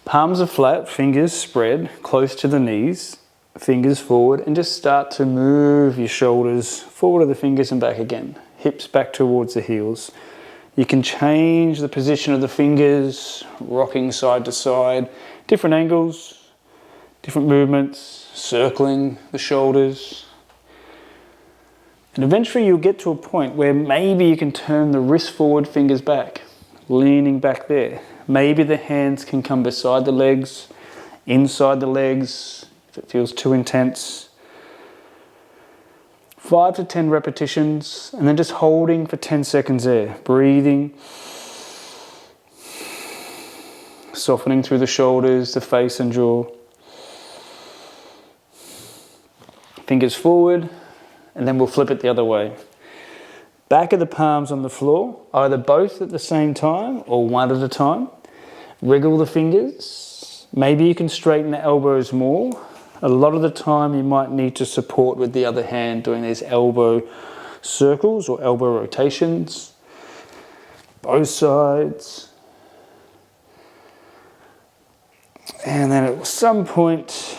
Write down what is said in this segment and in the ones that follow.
Palms are flat, fingers spread close to the knees, fingers forward, and just start to move your shoulders forward of the fingers and back again. Hips back towards the heels. You can change the position of the fingers, rocking side to side, different angles, different movements, circling the shoulders. And eventually you'll get to a point where maybe you can turn the wrist forward, fingers back, leaning back there. Maybe the hands can come beside the legs, inside the legs, if it feels too intense. 5 to 10 repetitions, and then just holding for 10 seconds there. Breathing. Softening through the shoulders, the face and jaw. Fingers forward, and then we'll flip it the other way. Back of the palms on the floor, either both at the same time or one at a time. Wriggle the fingers. Maybe you can straighten the elbows more. A lot of the time you might need to support with the other hand doing these elbow circles or elbow rotations. Both sides. And then at some point,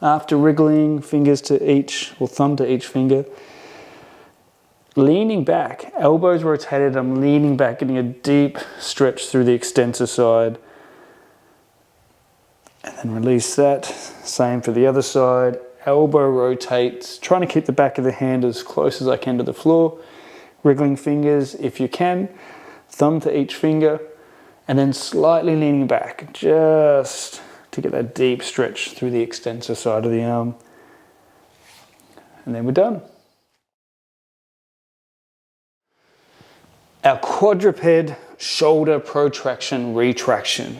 after wriggling fingers to each, or thumb to each finger, leaning back, elbows rotated, I'm leaning back, getting a deep stretch through the extensor side. And then release that. Same for the other side. Elbow rotates, trying to keep the back of the hand as close as I can to the floor. Wriggling fingers if you can, thumb to each finger, and then slightly leaning back, just to get that deep stretch through the extensor side of the arm. And then we're done. Our quadruped shoulder protraction, retraction.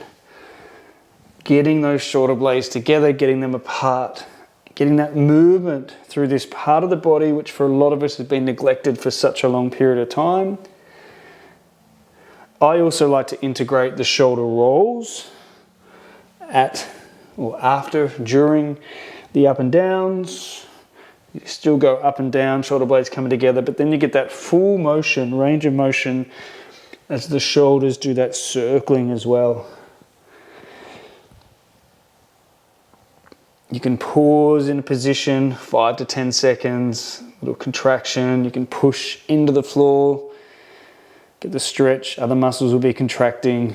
Getting those shoulder blades together, getting them apart, getting that movement through this part of the body, which for a lot of us has been neglected for such a long period of time. I also like to integrate the shoulder rolls at or after, during the up and downs. You still go up and down, shoulder blades coming together, but then you get that full motion, range of motion as the shoulders do that circling as well. You can pause in a position, 5 to 10 seconds, little contraction. You can push into the floor, get the stretch. Other muscles will be contracting,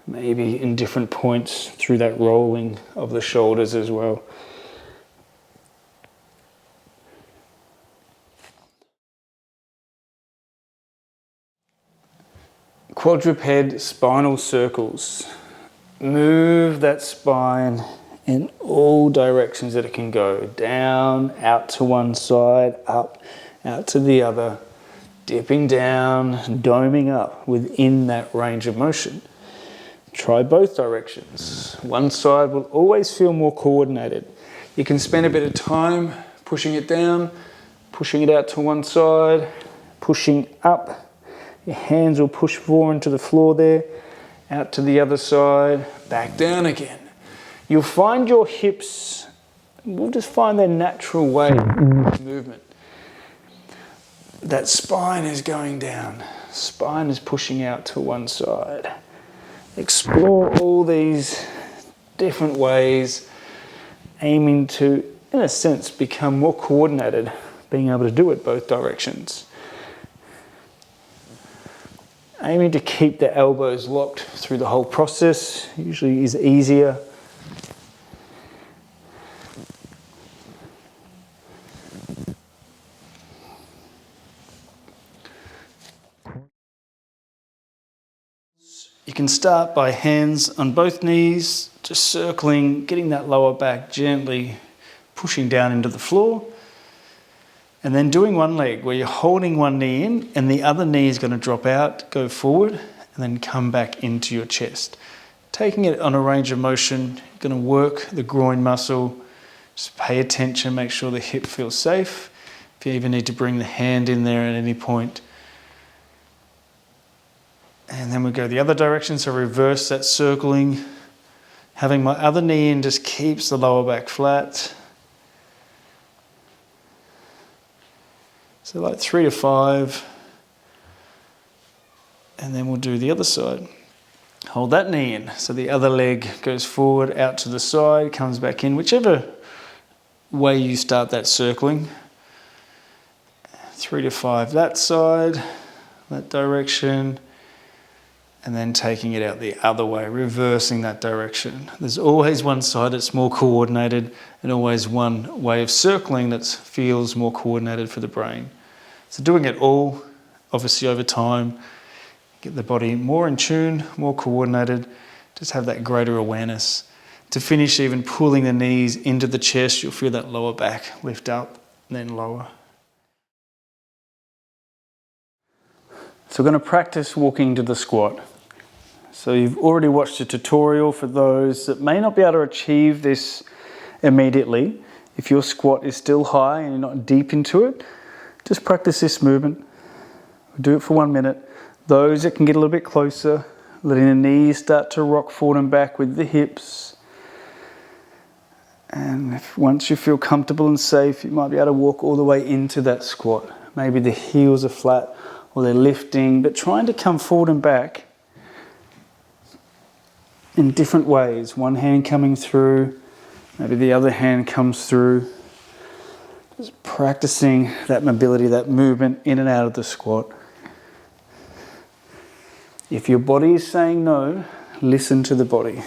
maybe in different points through that rolling of the shoulders as well. Quadruped spinal circles. Move that spine in all directions that it can go. Down, out to one side, up, out to the other. Dipping down, doming up within that range of motion. Try both directions. One side will always feel more coordinated. You can spend a bit of time pushing it down, pushing it out to one side, pushing up. Your hands will push forward into the floor there, out to the other side, back down again. You'll find your hips will just find their natural way in this movement. That spine is going down. Spine is pushing out to one side. Explore all these different ways, aiming to, in a sense, become more coordinated, being able to do it both directions. Aiming to keep the elbows locked through the whole process usually is easier. You can start by hands on both knees, just circling, getting that lower back gently pushing down into the floor. And then doing one leg where you're holding one knee in and the other knee is going to drop out, go forward, and then come back into your chest. Taking it on a range of motion, you're going to work the groin muscle. Just pay attention, make sure the hip feels safe. If you even need to bring the hand in there at any point. And then we go the other direction, so reverse that circling. Having my other knee in just keeps the lower back flat. So like 3 to 5. And then we'll do the other side. Hold that knee in. So the other leg goes forward, out to the side, comes back in, whichever way you start that circling. 3 to 5 that side, that direction, and then taking it out the other way, reversing that direction. There's always one side that's more coordinated and always one way of circling that feels more coordinated for the brain. So doing it all, obviously over time, get the body more in tune, more coordinated, just have that greater awareness. To finish, even pulling the knees into the chest, you'll feel that lower back lift up, then lower. So we're going to practice walking to the squat. So you've already watched a tutorial for those that may not be able to achieve this immediately. If your squat is still high and you're not deep into it, just practice this movement. We'll do it for 1 minute. Those that can get a little bit closer, letting the knees start to rock forward and back with the hips. And once you feel comfortable and safe, you might be able to walk all the way into that squat. Maybe the heels are flat or they're lifting, but trying to come forward and back in different ways. One hand coming through, maybe the other hand comes through. Just practicing that mobility, that movement in and out of the squat. If your body is saying no, listen to the body.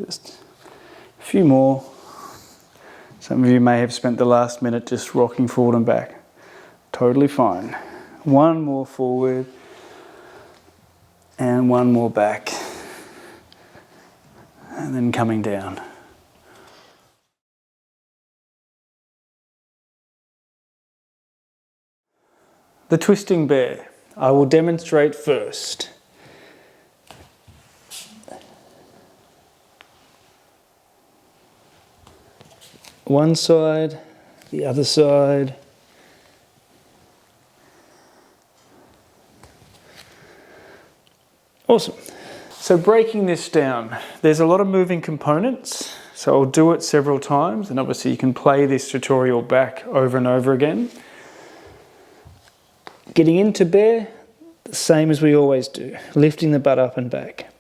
Just a few more. Some of you may have spent the last minute just rocking forward and back. Totally fine. One more forward and one more back. And then coming down. The twisting bear. I will demonstrate first. One side, the other side. Awesome. So breaking this down, there's a lot of moving components. So I'll do it several times, and obviously you can play this tutorial back over and over again. Getting into bear, the same as we always do, lifting the butt up and back.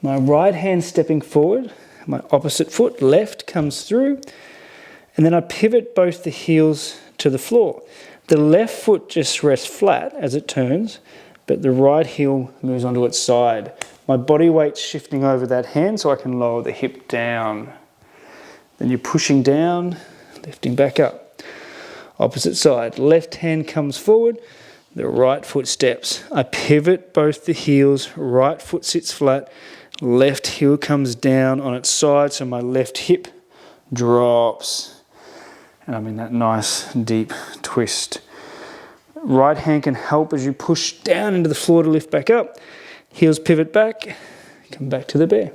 My right hand stepping forward, my opposite foot, left, comes through, and then I pivot both the heels to the floor. The left foot just rests flat as it turns, but the right heel moves onto its side. My body weight's shifting over that hand so I can lower the hip down. Then you're pushing down, lifting back up. Opposite side, left hand comes forward, the right foot steps. I pivot both the heels, right foot sits flat, left heel comes down on its side so my left hip drops. And I'm in that nice deep twist. Right hand can help as you push down into the floor to lift back up. Heels pivot back, come back to the bear.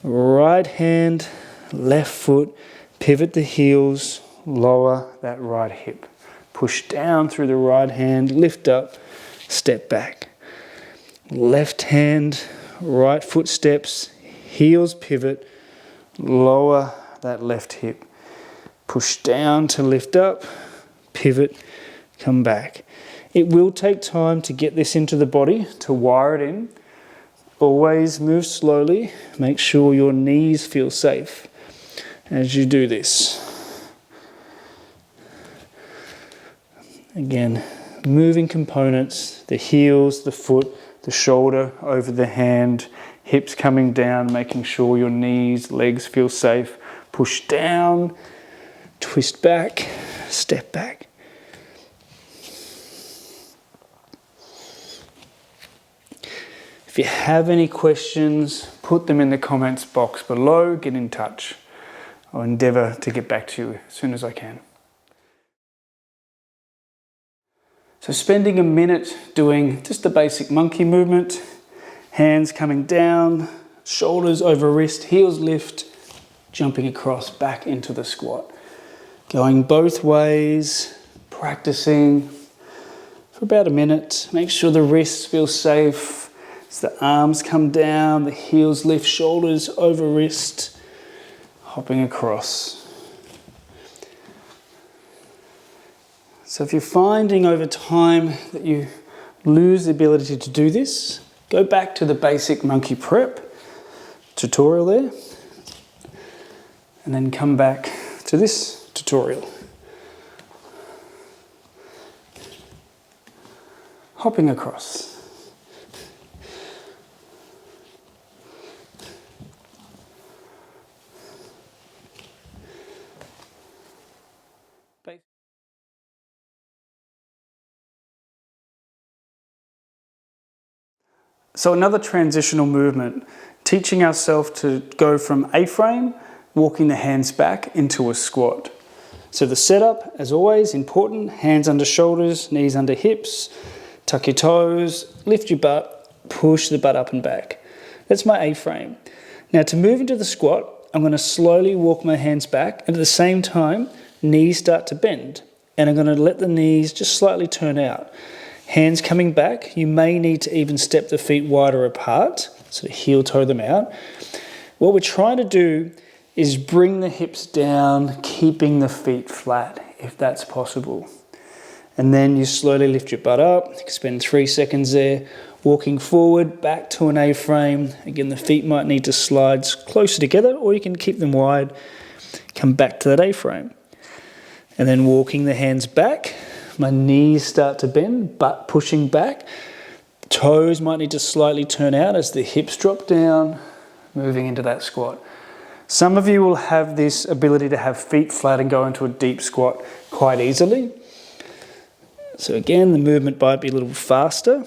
Right hand, left foot, pivot the heels, lower that right hip. Push down through the right hand, lift up, step back. Left hand, right foot steps, heels pivot, lower that left hip. Push down to lift up, pivot, come back. It will take time to get this into the body, to wire it in. Always move slowly. Make sure your knees feel safe as you do this. Again, moving components, the heels, the foot, the shoulder over the hand, hips coming down, making sure your knees, legs feel safe. Push down, twist back, step back. If you have any questions, put them in the comments box below, get in touch. I'll endeavour to get back to you as soon as I can. So spending a minute doing just the basic monkey movement, hands coming down, shoulders over wrist, heels lift, jumping across back into the squat. Going both ways, practicing for about a minute. Make sure the wrists feel safe. As the arms come down, the heels lift, shoulders over wrist, hopping across. So if you're finding over time that you lose the ability to do this, go back to the basic monkey prep tutorial there, and then come back to this tutorial. Hopping across. So another transitional movement, teaching ourselves to go from A-frame, walking the hands back into a squat. So the setup, as always, important, hands under shoulders, knees under hips, tuck your toes, lift your butt, push the butt up and back. That's my A-frame. Now to move into the squat, I'm going to slowly walk my hands back, and at the same time, knees start to bend. And I'm going to let the knees just slightly turn out. Hands coming back, you may need to even step the feet wider apart, so heel toe them out. What we're trying to do is bring the hips down, keeping the feet flat, if that's possible. And then you slowly lift your butt up, you can spend 3 seconds there, walking forward, back to an A-frame. Again, the feet might need to slide closer together, or you can keep them wide, come back to that A-frame. And then walking the hands back, my knees start to bend, butt pushing back. Toes might need to slightly turn out as the hips drop down, moving into that squat. Some of you will have this ability to have feet flat and go into a deep squat quite easily. So again, the movement might be a little faster,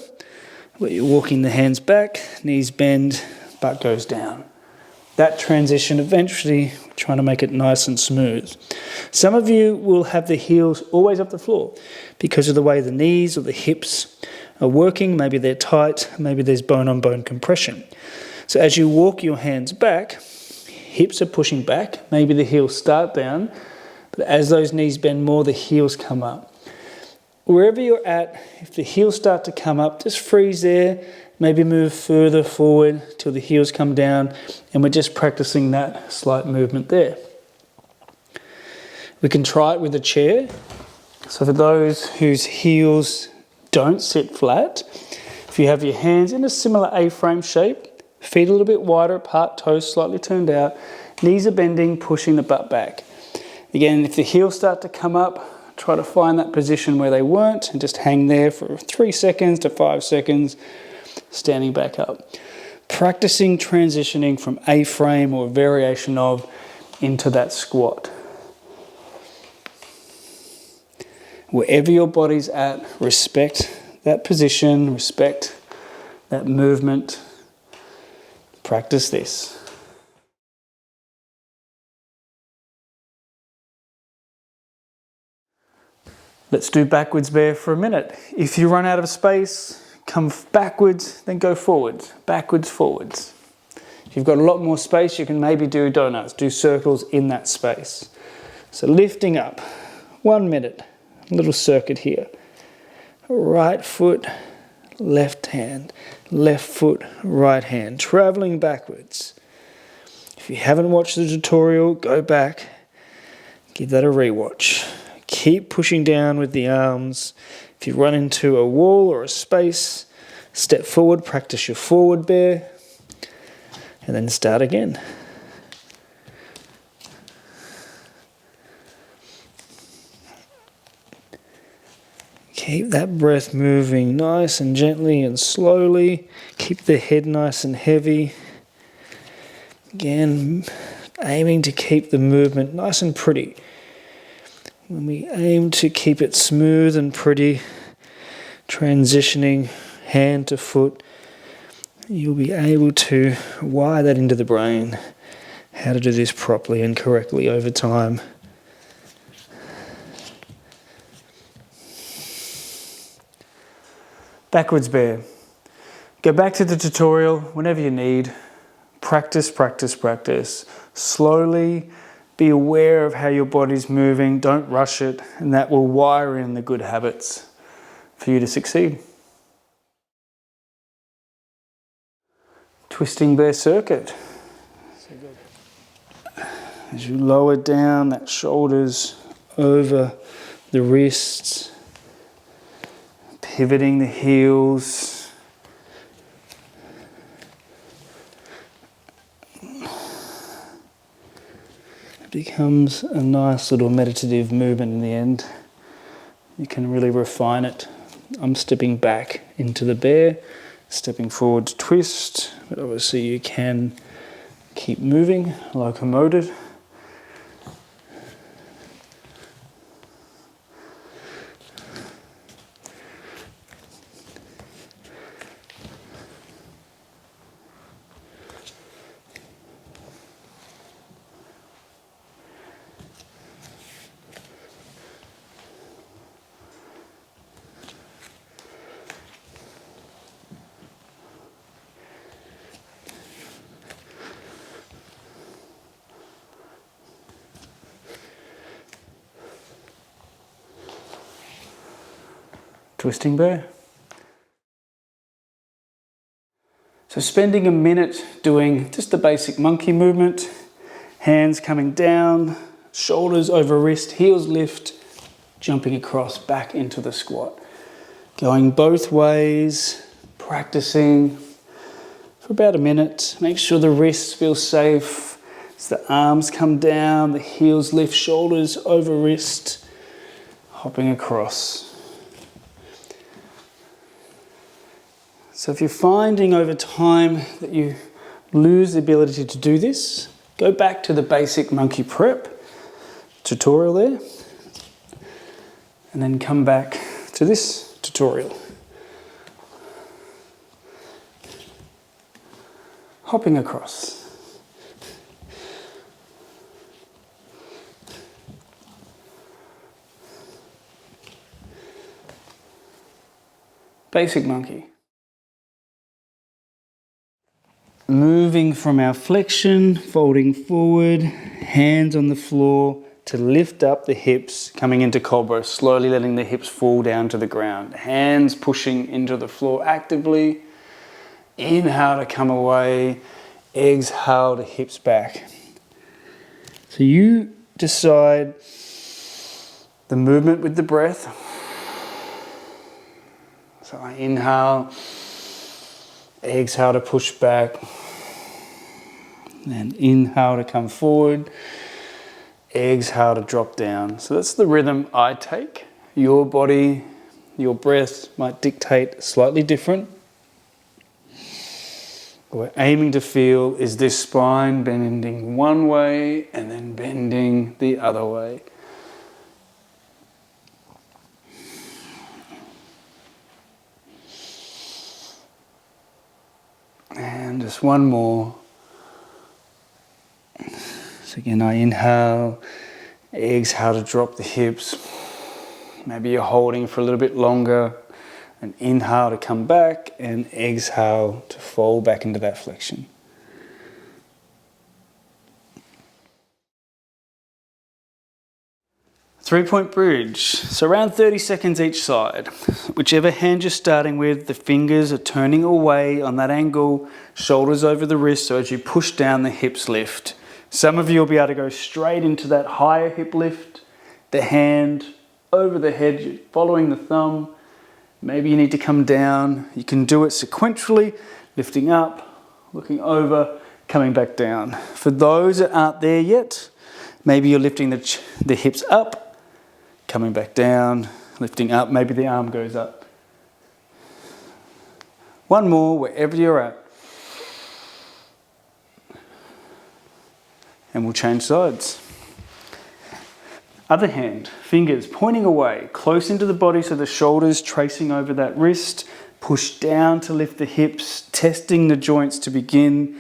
but you're walking the hands back, knees bend, butt goes down. That transition eventually, trying to make it nice and smooth. Some of you will have the heels always up the floor because of the way the knees or the hips are working. Maybe they're tight, maybe there's bone-on-bone compression. So as you walk your hands back, hips are pushing back, maybe the heels start down, but as those knees bend more, the heels come up. Wherever you're at, if the heels start to come up, just freeze there. Maybe move further forward till the heels come down, and we're just practicing that slight movement there. We can try it with a chair. So for those whose heels don't sit flat, if you have your hands in a similar A-frame shape, feet a little bit wider apart, toes slightly turned out, knees are bending, pushing the butt back. Again, if the heels start to come up, try to find that position where they weren't and just hang there for 3 seconds to 5 seconds, standing back up. Practicing transitioning from A-frame or a variation of into that squat. Wherever your body's at, respect that position, respect that movement. Practice this. Let's do backwards bear for a minute. If you run out of space, come backwards, then go forwards, backwards, forwards. If you've got a lot more space, you can maybe do donuts, do circles in that space. So lifting up, 1 minute, a little circuit here. Right foot, left hand, left foot, right hand, traveling backwards. If you haven't watched the tutorial, go back, give that a rewatch. Keep pushing down with the arms. If you run into a wall or a space, step forward, practice your forward bear, and then start again. Keep that breath moving nice and gently and slowly. Keep the head nice and heavy. Again, aiming to keep the movement nice and pretty. When we aim to keep it smooth and pretty, transitioning hand to foot, you'll be able to wire that into the brain, how to do this properly and correctly over time. Backwards bear. Go back to the tutorial whenever you need. Practice, practice, practice. Slowly be aware of how your body's moving. Don't rush it, and that will wire in the good habits for you to succeed. Twisting bear circuit. As you lower down that shoulders over the wrists, pivoting the heels. It becomes a nice little meditative movement in the end. You can really refine it. I'm stepping back into the bear, stepping forward to twist, but obviously you can keep moving, locomoted. Twisting bear. So spending a minute doing just the basic monkey movement, hands coming down, shoulders over wrist, heels lift, jumping across back into the squat. Going both ways, practicing for about a minute. Make sure the wrists feel safe as the arms come down, the heels lift, shoulders over wrist, hopping across. So if you're finding over time that you lose the ability to do this, go back to the basic monkey prep tutorial there, and then come back to this tutorial. Hopping across. Basic monkey. Moving from our flexion, folding forward, hands on the floor to lift up the hips, coming into cobra, slowly letting the hips fall down to the ground. Hands pushing into the floor actively. Inhale to come away, exhale to hips back. So you decide the movement with the breath. So I inhale, exhale to push back, and inhale to come forward, exhale to drop down. So that's the rhythm I take. Your body, your breath might dictate slightly different. What we're aiming to feel is this spine bending one way and then bending the other way. And just one more. So again, I inhale, exhale to drop the hips. Maybe you're holding for a little bit longer. And inhale to come back, and exhale to fall back into that flexion. Three-point bridge. So around 30 seconds each side. Whichever hand you're starting with, the fingers are turning away on that angle, shoulders over the wrist, so as you push down, the hips lift. Some of you will be able to go straight into that higher hip lift, the hand over the head, you're following the thumb. Maybe you need to come down. You can do it sequentially, lifting up, looking over, coming back down. For those that aren't there yet, maybe you're lifting the hips up, coming back down, lifting up, maybe the arm goes up. One more, wherever you're at. And we'll change sides. Other hand, fingers pointing away, close into the body, so the shoulders tracing over that wrist. Push down to lift the hips, testing the joints to begin.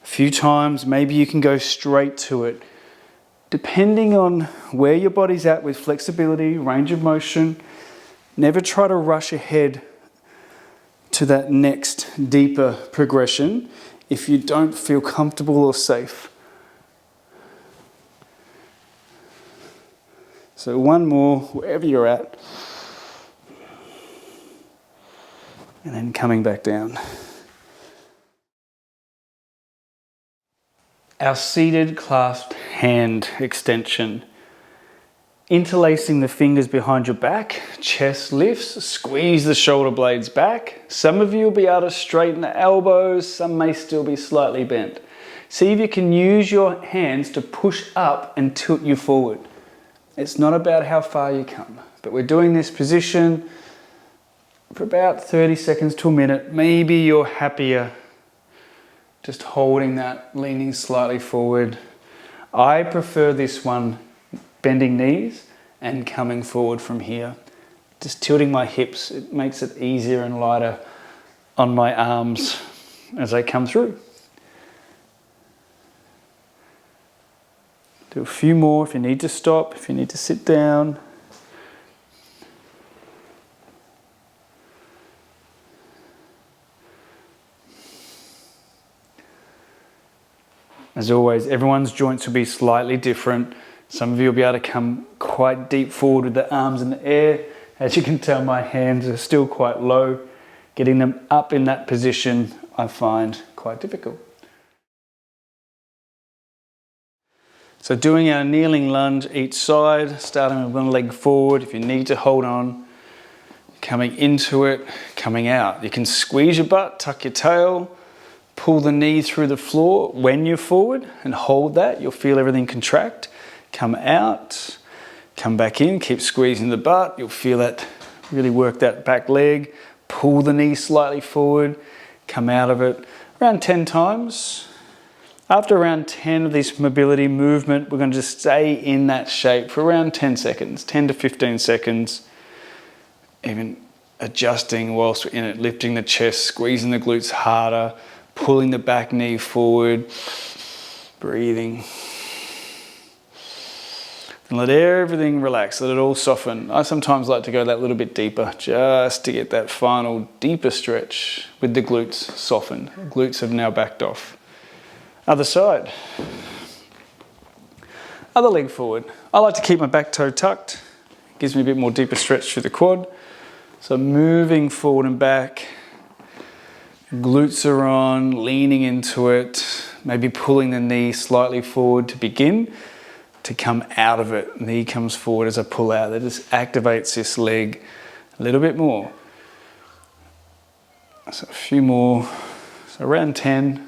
A few times, maybe you can go straight to it. Depending on where your body's at with flexibility, range of motion, never try to rush ahead to that next deeper progression if you don't feel comfortable or safe. So one more, wherever you're at. And then coming back down. Our seated clasped hand extension. Interlacing the fingers behind your back, chest lifts, squeeze the shoulder blades back. Some of you will be able to straighten the elbows, some may still be slightly bent. See if you can use your hands to push up and tilt you forward. It's not about how far you come, but we're doing this position for about 30 seconds to a minute. Maybe you're happier just holding that, leaning slightly forward. I prefer this one, bending knees and coming forward from here. Just tilting my hips, it makes it easier and lighter on my arms as I come through. Do a few more if you need to stop, if you need to sit down. As always, everyone's joints will be slightly different. Some of you will be able to come quite deep forward with the arms in the air. As you can tell, my hands are still quite low. Getting them up in that position, I find quite difficult. So doing our kneeling lunge each side, starting with one leg forward. If you need to hold on, coming into it, coming out. You can squeeze your butt, tuck your tail, pull the knee through the floor when you're forward and hold that. You'll feel everything contract. Come out, come back in, keep squeezing the butt. You'll feel that, really work that back leg. Pull the knee slightly forward, come out of it. Around 10 times. After around 10 of this mobility movement, we're going to just stay in that shape for around 10 seconds, 10 to 15 seconds. Even adjusting whilst we're in it, lifting the chest, squeezing the glutes harder, pulling the back knee forward, breathing. And let everything relax, let it all soften. I sometimes like to go that little bit deeper just to get that final deeper stretch with the glutes softened. Glutes have now backed off. Other side. Other leg forward. I like to keep my back toe tucked. It gives me a bit more deeper stretch through the quad. So moving forward and back. Glutes are on, leaning into it. Maybe pulling the knee slightly forward to begin. To come out of it, knee comes forward as I pull out. That just activates this leg a little bit more. So a few more, so around 10.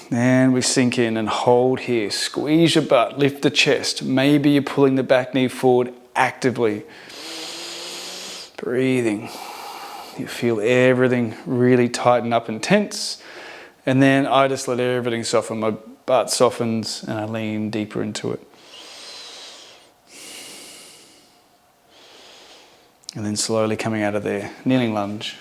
Then we sink in and hold here. Squeeze your butt, lift the chest. Maybe you're pulling the back knee forward actively. Breathing. You feel everything really tighten up and tense. And then I just let everything soften. My butt softens and I lean deeper into it. And then slowly coming out of there, kneeling lunge.